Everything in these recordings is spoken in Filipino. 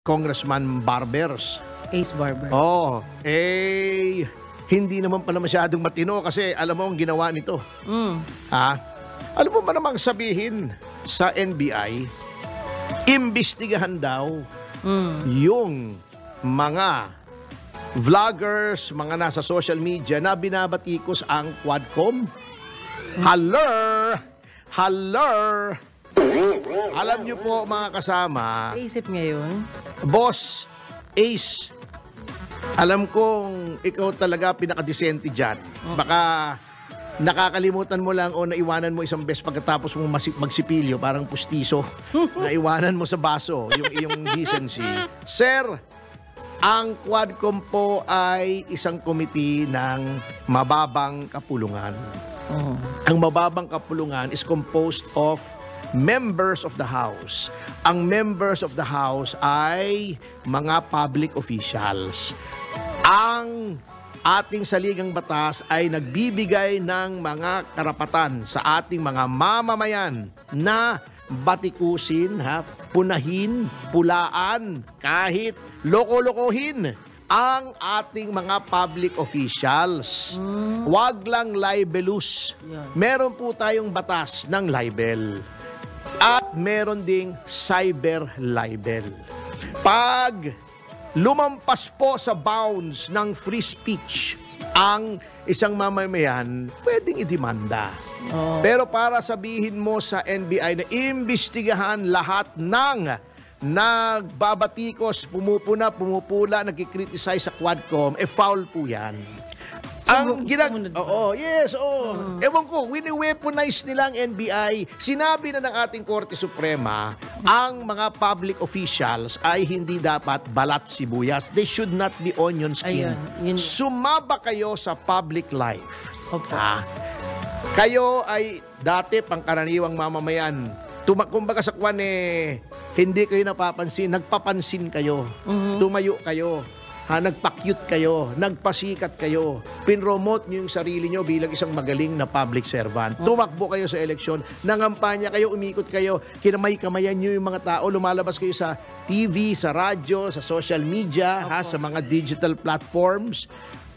Congressman Barbers. Ace Barber. Oh, hindi naman pala masyadong matino kasi alam mo ang ginawa nito. Ha? Alam mo ba namang sabihin sa NBI, imbestigahan daw yung mga vloggers, mga nasa social media na binabatikos ang Quadcom. Haller! Alam niyo po mga kasama, Naisip ngayon? Boss Ace, alam kong ikaw talaga pinakadesente dyan. Baka nakakalimutan mo lang o naiwanan mo isang beses pagkatapos mong magsipilyo, parang pustiso. Naiwanan mo sa baso yung iyong decency. Sir, ang Quadcom po ay isang committee ng mababang kapulungan. Ang mababang kapulungan is composed of members of the House. Ang members of the House ay mga public officials. Ang ating saligang batas ay nagbibigay ng mga karapatan sa ating mga mamamayan na batikusin, punahin, pulaan, kahit loko-lokohin ang ating mga public officials. Wag lang libelous. Meron po tayong batas ng libel. At meron ding cyber libel. Pag lumampas po sa bounds ng free speech ang isang mamamayan, pwedeng idemanda. Pero para sabihin mo sa NBI na imbestigahan lahat ng nagbabatikos, pumupula, nagkikriticize sa Quadcom, foul po yan. Ang Ewan ko, wini-weaponize nila ang NBI. Sinabi na ng ating Korte Suprema, ang mga public officials ay hindi dapat balat sibuyas. They should not be onion skin. Sumaba kayo sa public life. Kayo ay dati pangkaraniwang mamamayan. Kumbaga sa kwan hindi kayo napapansin, nagpapansin kayo. Tumayo kayo. Nagpa-cute kayo, nagpasikat kayo, pinromote nyo yung sarili nyo bilang isang magaling na public servant. Tumakbo kayo sa eleksyon, nangampanya kayo, umikot kayo, kinamay-kamayan nyo yung mga tao, lumalabas kayo sa TV, sa radyo, sa social media, sa mga digital platforms.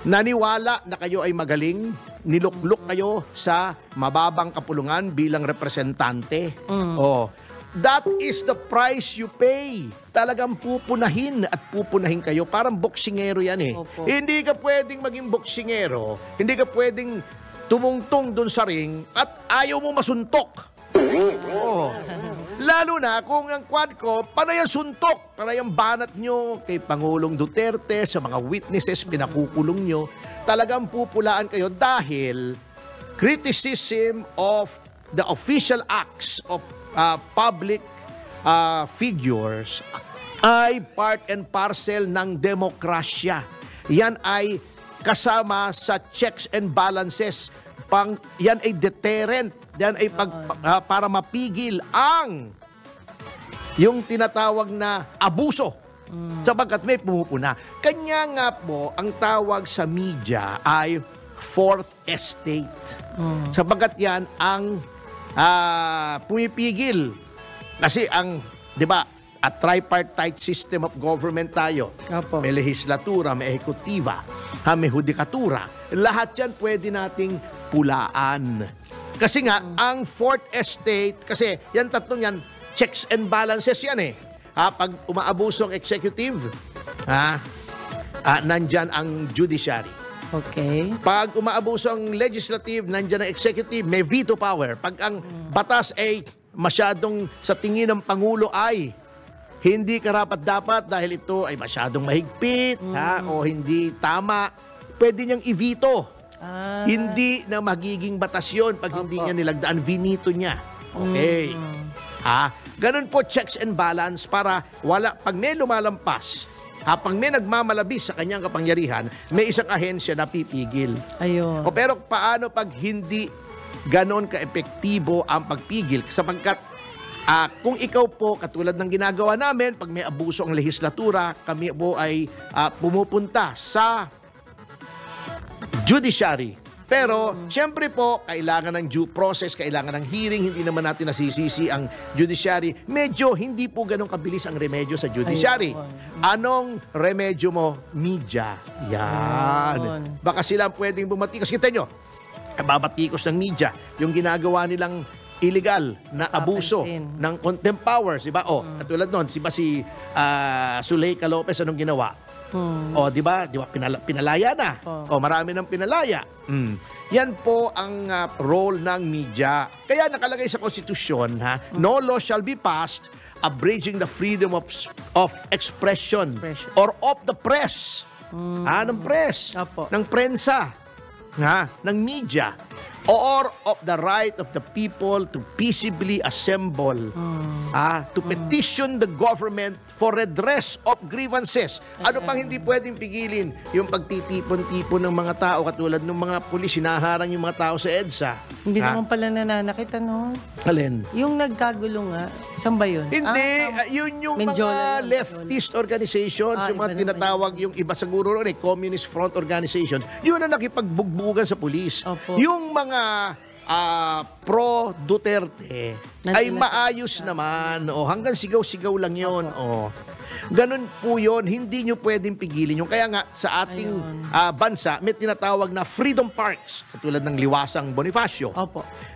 Naniwala na kayo ay magaling, nilukluk kayo sa mababang kapulungan bilang representante. That is the price you pay. Talagang pupunahin at pupunahin kayo. Parang boksingero yan Hindi ka pwedeng maging boksingero. Hindi ka pwedeng tumungtong dun sa ring at ayaw mo masuntok. Lalo na kung ang Quadcom, panay ang suntok. Panay ang banat nyo kay Pangulong Duterte, sa mga witnesses, pinakukulong nyo. Talagang pupulaan kayo dahil criticism of the official acts of public figures ay part and parcel ng demokrasya. Yan ay kasama sa checks and balances. Yan ay deterrent. Yan ay para mapigil ang yung tinatawag na abuso. Sapagkat may pumupuna. Kanya nga po, ang tawag sa media ay fourth estate. Sapagkat yan ang pumipigil. Kasi di ba, a tripartite system of government tayo. May lehislatura, may ehekutiba, may hudikatura. Lahat yan pwede nating pulaan. Kasi nga, ang fourth estate, kasi yan tatlong yan, checks and balances yan Pag umaabuso ang executive, nandyan ang judiciary. Pag umaabuso ang legislative, nandiyan ang executive, may veto power. Pag ang batas ay masyadong sa tingin ng Pangulo ay hindi karapat-dapat dahil ito ay masyadong mahigpit o hindi tama, pwede niyang i-veto. Hindi na magiging batas yun pag hindi niya nilagdaan, vinito niya. Ganun po checks and balance para pag may lumalampas, pag may nagmamalabis sa kanyang kapangyarihan, may isang ahensya na pipigil. Pero paano pag hindi ganon ka-epektibo ang pagpigil? Sapagkat kung ikaw po, katulad ng ginagawa namin, pag may abuso ang lehislatura, kami po ay pumupunta sa judiciary. Pero, syempre po, kailangan ng due process, kailangan ng hearing, hindi naman natin nasisisi ang judiciary. Medyo hindi po ganun kabilis ang remedyo sa judiciary. Anong remedyo mo? Media. Yan. Baka sila pwedeng bumatikos. Kita nyo, babatikos ng media, yung ginagawa nilang illegal na abuso ng contempt powers, di ba? Katulad nun, si Zuleika Lopez, anong ginawa? Di ba? Pinalaya na. Marami nang pinalaya. Yan po ang role ng media. Kaya nakalagay sa konstitusyon, no law shall be passed abridging the freedom of expression or of the press. Ng press, ng prensa, ng media, or of the right of the people to peaceably assemble, to petition the government for redress of grievances. Ano pang hindi pwedeng pigilin? Yung pagtitipon-tipon ng mga tao, katulad ng mga pulis, hinaharang yung mga tao sa EDSA. Hindi naman pala nananakit, ano? Alin? Yung nagkagulo nga, saan ba yun? Hindi, yun yung mga leftist organizations, yung mga tinatawag, yung iba siguro ron, Communist Front Organization, yun ang nakipagbugbugan sa pulis. Yung mga pro-Duterte ay maayos naman. Hanggang sigaw-sigaw lang yun. Ganun po yun, hindi nyo pwedeng pigilin yung. Kaya nga, sa ating bansa, may tinatawag na freedom parks, katulad ng Liwasang Bonifacio.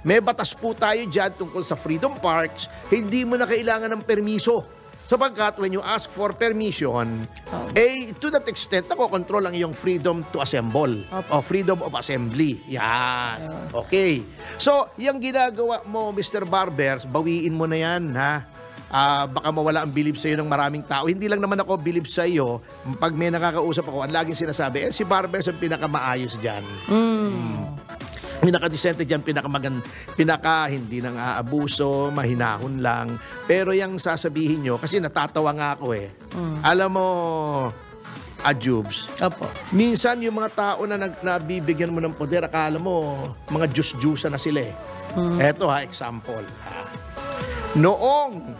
May batas po tayo dyan tungkol sa freedom parks, hindi mo na kailangan ng permiso. Sapagkat when you ask for permission, to that extent, nakokontrol ang iyong freedom to assemble o freedom of assembly. Yan. Okay. So, yung ginagawa mo, Mr. Barber, bawiin mo na yan, baka mawala ang bilib sa iyo ng maraming tao. Hindi lang naman ako bilib sa iyo. Pag may nakakausap ako, ang laging sinasabi, si Barber ang pinakamaayos dyan. Pinaka-decente dyan, hindi nang aabuso, mahinahon lang. Pero yung sasabihin nyo, kasi natatawa nga ako Alam mo, Jubes, minsan yung mga tao na nabibigyan mo ng poder, akala mo, mga Diyos-Diyusa na sila Eto example. Noong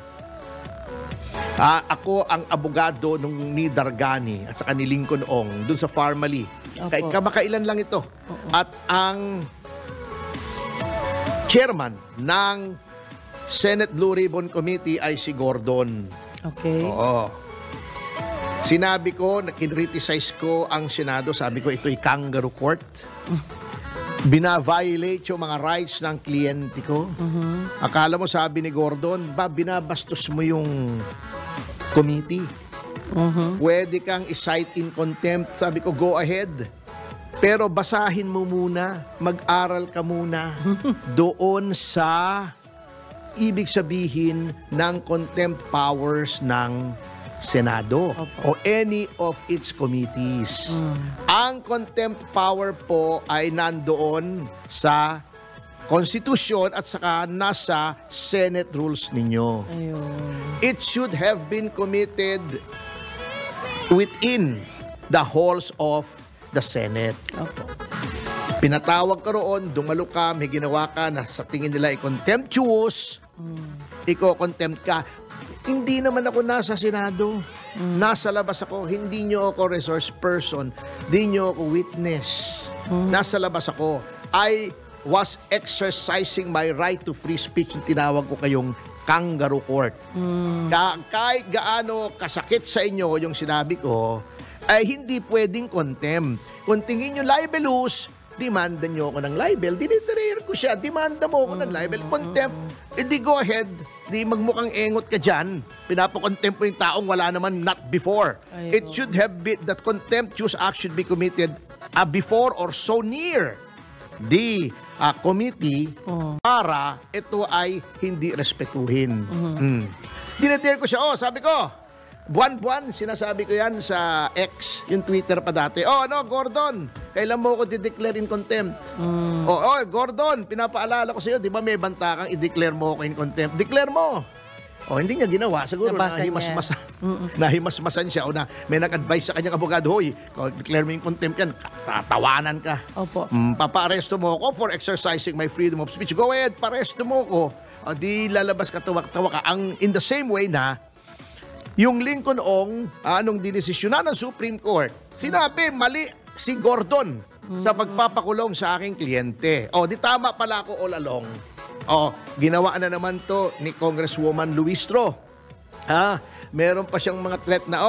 ako ang abogado ni Dargani at saka ni Lincoln Ong dun sa Farmally. Kamakailan lang ito. At ang chairman ng Senate Blue Ribbon Committee ay si Gordon. Sinabi ko, kinriticize ko ang Senado, sabi ko ito'y kangaroo court. Bina-violate yung mga rights ng kliyente ko. Akala mo, sabi ni Gordon, binabastos mo yung committee. Pwede kang i-cite in contempt. Sabi ko, go ahead. Pero basahin mo muna, mag-aral ka muna doon sa ibig sabihin ng contempt powers ng Senado o any of its committees. Ang contempt power po ay nandoon sa Constitution at saka nasa Senate rules ninyo. It should have been committed within the halls of the Senate. Pinatawag ka roon, dumalo ka, may ginawa ka na sa tingin nila ay contemptuous, iko-contempt ka. Hindi naman ako nasa Senado. Nasa labas ako. Hindi nyo ako resource person. Hindi nyo ako witness. Nasa labas ako. I was exercising my right to free speech. Tinawag ko kayong kangaroo court. Kahit gaano kasakit sa inyo yung sinabi ko, ay hindi pwedeng contempt. Kung tingin nyo libelous, demanda nyo ako ng libel. Dinitirair ko siya. Demanda mo ako ng libel. Contempt. Di go ahead. Di magmukhang engot ka dyan. Pinapakontempt mo yung taong wala naman not before. It should have been that contemptuous act should be committed before or so near the committee para ito ay hindi respetuhin. Dinitirair ko siya. Sabi ko, buwan-buwan, sinasabi ko yan sa X, yung Twitter pa dati. Gordon, kailan mo ako di-declare in contempt? Gordon, pinapaalala ko sa iyo, di ba may banta kang i-declare mo ako in contempt? Declare mo. Hindi niya ginawa. Siguro nahimasmasan. Nahimasmasan siya o na may nag-advise sa kanyang abogado, hoy, declare mo yung contempt yan, tatawanan ka. Papa-aresto mo ako for exercising my freedom of speech. Go ahead, pa-aresto mo ako. Di lalabas ka, tawa ka. In the same way na, yung Lincoln Ong, anong dinesisyonan ng Supreme Court, sinabi, mali si Gordon. sa pagpapakulong sa aking kliyente. O, di tama pala ako all along. O, ginawa na naman to ni Congresswoman Luistro. Meron pa siyang mga threat na,